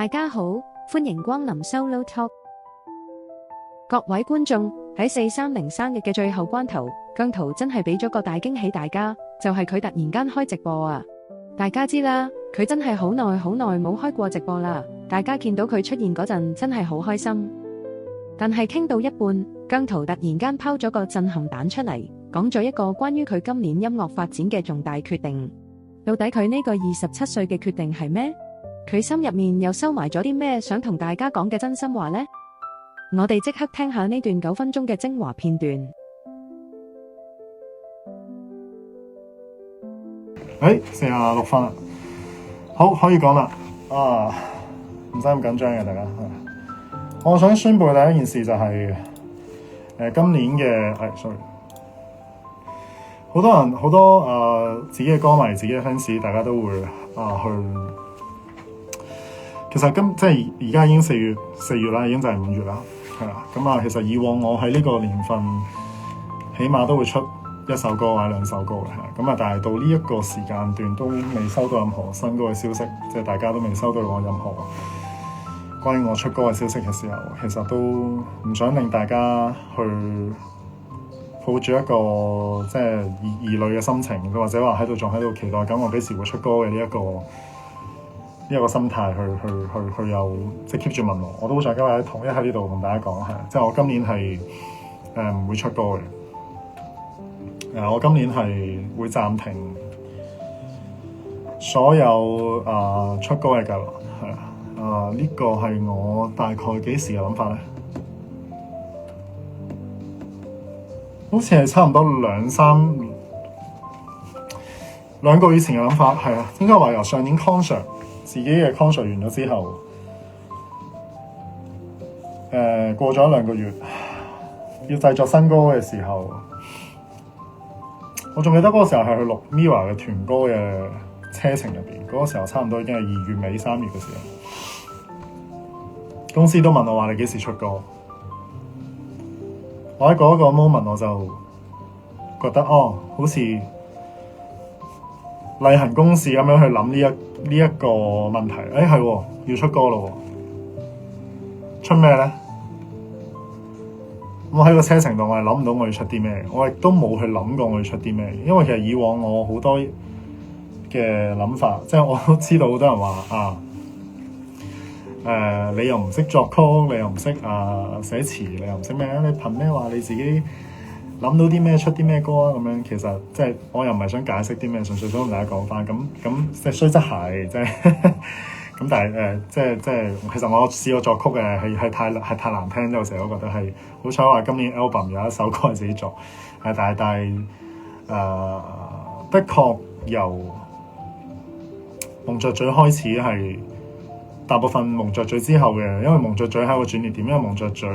大家好，歡迎光臨 Solo Talk。各位觀眾，喺430生日嘅最後關頭，姜濤真係俾咗個大驚喜大家，就係佢突然間開直播啊！大家知啦，佢真係好耐冇開過直播啦。大家見到佢出現嗰陣，真係好開心。但係傾到一半，姜濤突然間拋咗個震撼彈出嚟，講咗一個關於佢今年音樂發展嘅重大決定。到底佢呢個27歲嘅決定係咩？佢心入面又收埋咗啲咩想同大家講嘅真心話呢？我哋即刻聽下呢段9分鐘嘅精華片段。46分啦，好，可以講啦。唔使咁緊張嘅大家。我想宣布第一件事就係、今年嘅sorry，好多人好多自己嘅歌迷、自己嘅 fans，大家都會去。其實即係而家已經4月啦，已經就係5月啦，係啦。咁其實以往我喺呢個年份，起碼都會出1首歌或者2首歌嘅。咁但係到呢一個時間段都未收到任何新歌嘅消息，即係大家都未收到我任何關於我出歌嘅消息嘅時候，其實都唔想令大家去抱住一個即係疑慮嘅心情，或者話仲喺度期待緊我幾時會出歌嘅呢一個心態去有即係 keep 住問我都好想今日喺呢度同大家講，即係我今年係唔會出歌嘅。我今年係會暫停所有出歌嘅計劃，呢個係我大概幾時嘅諗法咧？好似係差唔多兩個月前嘅諗法，係啊，應該話由上年 concert 自己嘅 concert 完咗之後，過咗1-2個月，要製作新歌嘅時候，我仲記得嗰個時候係去錄 MIRROR 嘅團歌嘅車程入邊，嗰個時候差唔多已經係2月尾3月嘅時候，公司都問我話你幾時出歌？我喺嗰個 moment 我就覺得好似例行公事咁樣去諗呢一個問題。係要出歌咯，出咩咧？我喺個車程度，我係諗唔到我要出啲咩，我亦都冇去諗過我要出啲咩。因為其實以往我好多嘅諗法，即係我都知道好多人話你又唔識作曲，你又唔識寫詞，你又唔識咩？你憑咩話你自己諗到啲咩出啲咩歌啊？咁樣其實即係我又唔係想解釋啲咩，純粹想同大家講翻。咁即係雖則係即係咁，但係即係其實我試過作曲嘅係太難聽，有時候我覺得係好彩話今年 album 有一首歌係自己作，但係的確由蒙着嘴開始係大部分蒙着嘴之後嘅，因為蒙着嘴係一個轉捩點，因為蒙着嘴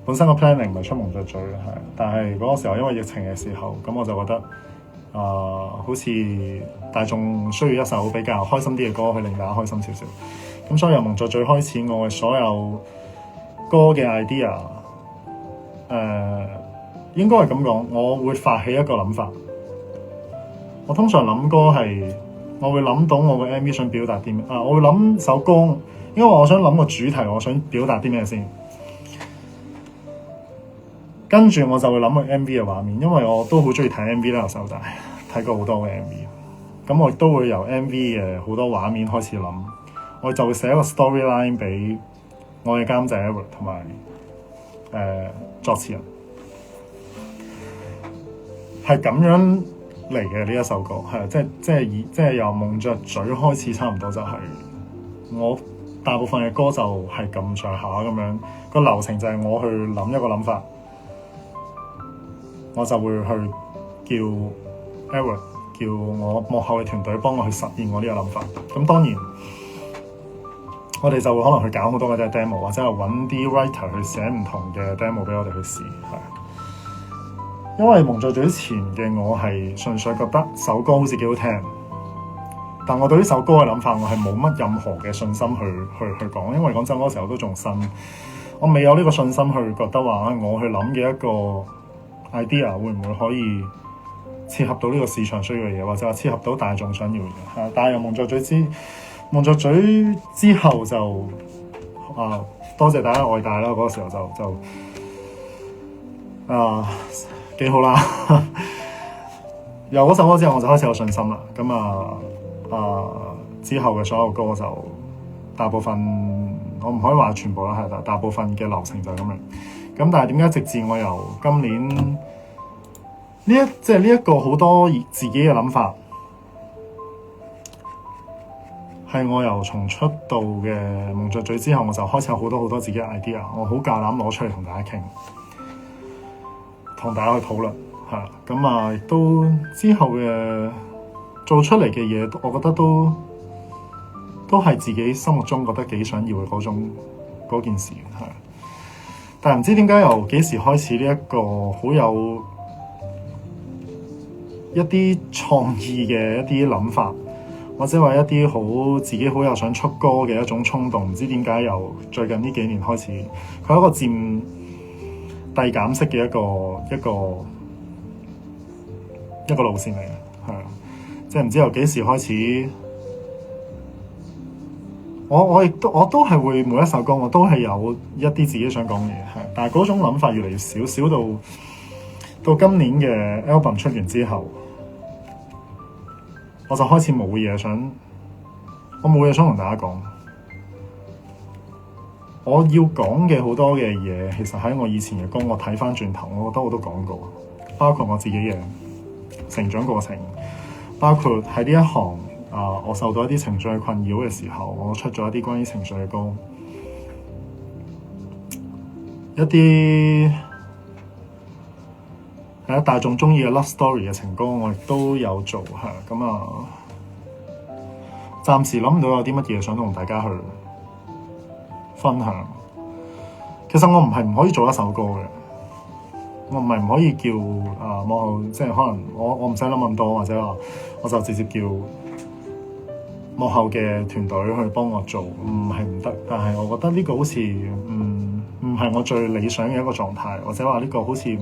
本身個 planning 唔係出蒙着嘴嘅，但係嗰個時候因為疫情嘅時候，咁我就覺得好似大眾需要一首比較開心啲嘅歌去令大家開心少少，咁所以由蒙着嘴開始，我嘅所有歌嘅 idea，應該係咁講，我會發起一個諗法。我通常諗歌係，我會諗到我嘅 MV 想表達啲咩，我會諗首歌，因為我想諗個主題，我想表達啲咩先，跟住我就會諗個 MV 嘅畫面，因為我都好中意睇 MV 啦，由細到大睇過好多嘅 MV， 咁我亦都會由 MV 嘅好多畫面開始諗，我就會寫一個 storyline 俾我嘅監製 Edward 同埋作詞人，係咁樣嚟嘅呢一首歌，即係由蒙着嘴開始，差唔多就係我大部分嘅歌就係咁上下咁樣，個流程就係我去諗一個諗法，我就會去叫 Edward 叫我幕後嘅團隊幫我去實現我呢個諗法。咁當然我哋就會可能去搞好多嘅 demo， 或者係揾啲 writer 去寫唔同嘅 demo 俾我哋去試。因為蒙着嘴前嘅我係純粹覺得首歌好似幾好聽，但我對呢首歌嘅諗法，我係冇乜任何嘅信心去講。因為講真嗰時候都仲新，我未有呢個信心去覺得話我去諗嘅一個 idea 會唔會可以切合到呢個市場需要嘅嘢，或者話切合到大眾想要嘅嘢。但係由蒙着嘴蒙着嘴之後就多謝大家愛戴啦，嗰個時候就幾好啦。由嗰首歌之後我就開始有信心啦。咁之後嘅所有歌就大部分我唔可以話全部啦，係大部分嘅流程就係咁樣。咁但係點解直至我由今年呢一個好多自己嘅諗法，係我由從出道嘅蒙着嘴之後，我就開始有好多好多自己嘅 idea， 我好夠膽攞出嚟同大家傾，同大家去討論，係啦。咁亦都之後嘅做出嚟嘅嘢，我覺得都係自己心目中覺得幾想要嘅嗰件事，係。但係唔知點解由幾時開始呢一個好有一啲創意嘅一啲諗法，或者話一啲好自己好有想出歌嘅一種衝動，唔知點解由最近呢幾年開始，佢係一個漸遞減式嘅一個路線嚟嘅，係啊，即係唔知由幾時開始。我都係會每一首歌我都係有一啲自己想講嘅嘢，係，但係嗰種諗法越嚟越少，少到今年嘅 album 出完之後，我就開始冇嘢想同大家講。我要講嘅好多嘅嘢，其實喺我以前嘅歌，我睇翻轉頭，我覺得我都講過，包括我自己嘅成長過程，包括喺呢一行。我受到一啲情緒嘅困擾嘅時候，我出咗一啲關於情緒嘅歌，一啲大眾中意嘅 love story 嘅情歌，我亦都有做，係咁暫時諗唔到有啲乜嘢想同大家去分享。其實我唔係唔可以做一首歌嘅，我唔係唔可以叫幕後，即係可能我唔使諗咁多，或者話我就直接叫幕後嘅團隊去幫我做，唔係唔得，但係我覺得呢個好似唔係我最理想嘅一個狀態，或者話呢個好似違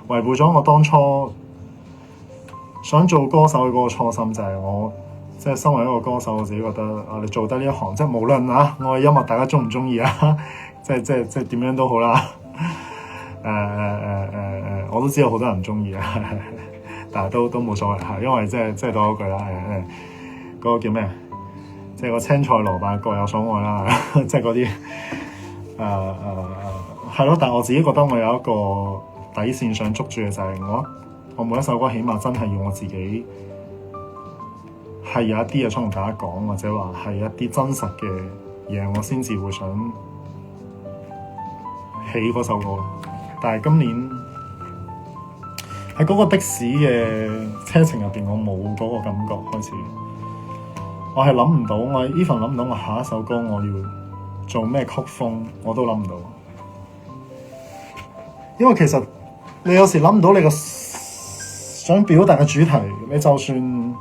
背咗我當初想做歌手嘅嗰個初心，就係我即係身為一個歌手，我自己覺得你做得呢一行，即係無論我嘅音樂大家鍾唔鍾意即係點樣都好啦。我都知道好多人唔鍾意但係都冇所謂，因為即係多一句啦，嗰個叫咩？即係個青菜蘿蔔各有所愛啦，即係嗰啲係咯。但係我自己覺得我有一個底線想捉住嘅，就係我每一首歌起碼真係要我自己係有一啲嘢想同大家講，或者話係一啲真實嘅嘢，我先至會想起嗰首歌。但係今年喺嗰個的士嘅車程入邊，我冇嗰個感覺開始。我係諗唔到，我 even 諗唔到我下一首歌我要做咩曲風，我都諗唔到。因為其實你有時諗唔到你個想表達嘅主題，你就算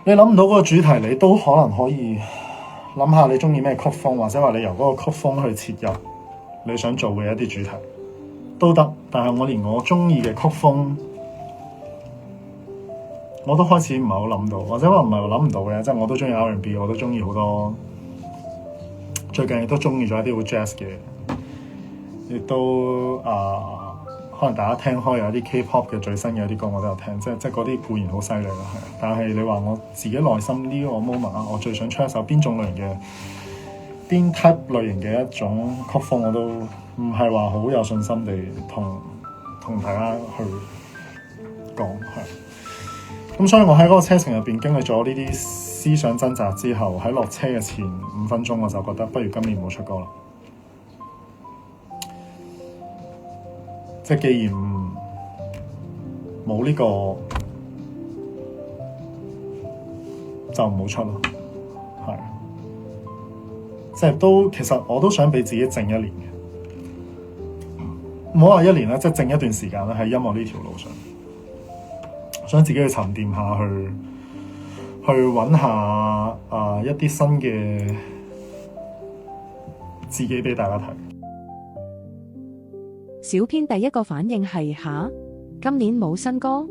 你諗唔到嗰個主題，你都可能可以諗下你中意咩曲風，或者話你由嗰個曲風去切入你想做嘅一啲主題都得。但係我連我中意嘅曲風我都開始唔係好諗到，或者話唔係話諗唔到嘅，即係我都中意 R&B， 我都中意好多，最近亦都中意咗一啲好 jazz 嘅，亦都可能大家聽開有啲 K-pop 嘅最新嘅一啲歌我都有聽，即係嗰啲固然好犀利啦，係。但係你話我自己內心呢個 moment 我最想出一首邊種類型嘅邊 type 類型嘅一種曲風，我都唔係話好有信心地同大家去講，係。咁所以我喺嗰個車程入邊經歷咗呢啲思想掙扎之後，喺落車嘅前5分鐘我就覺得不如今年冇出歌啦。即係既然冇呢個就唔好出咯，係。即係其實我都想俾自己靜1年嘅，唔好話1年啦，即係靜一段時間啦，喺音樂呢條路上。想自己去沉澱下去揾下一啲新嘅自己俾大家睇。小編第一個反應係吓，今年冇新歌。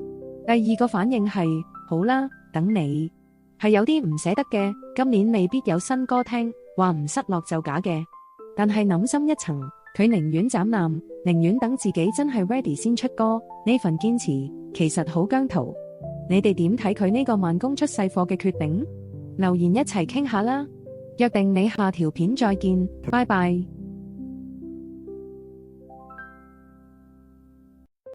第二個反應係好啦，等你。係有啲唔捨得嘅，今年未必有新歌聽，話唔失落就假嘅。但係諗深一層，佢寧願斬纜，寧願等自己真係 ready 先出歌，呢份堅持其實好姜濤。你哋點睇佢呢個慢工出細貨嘅決定？留言一齊傾下啦！約定你下條片再見，拜拜。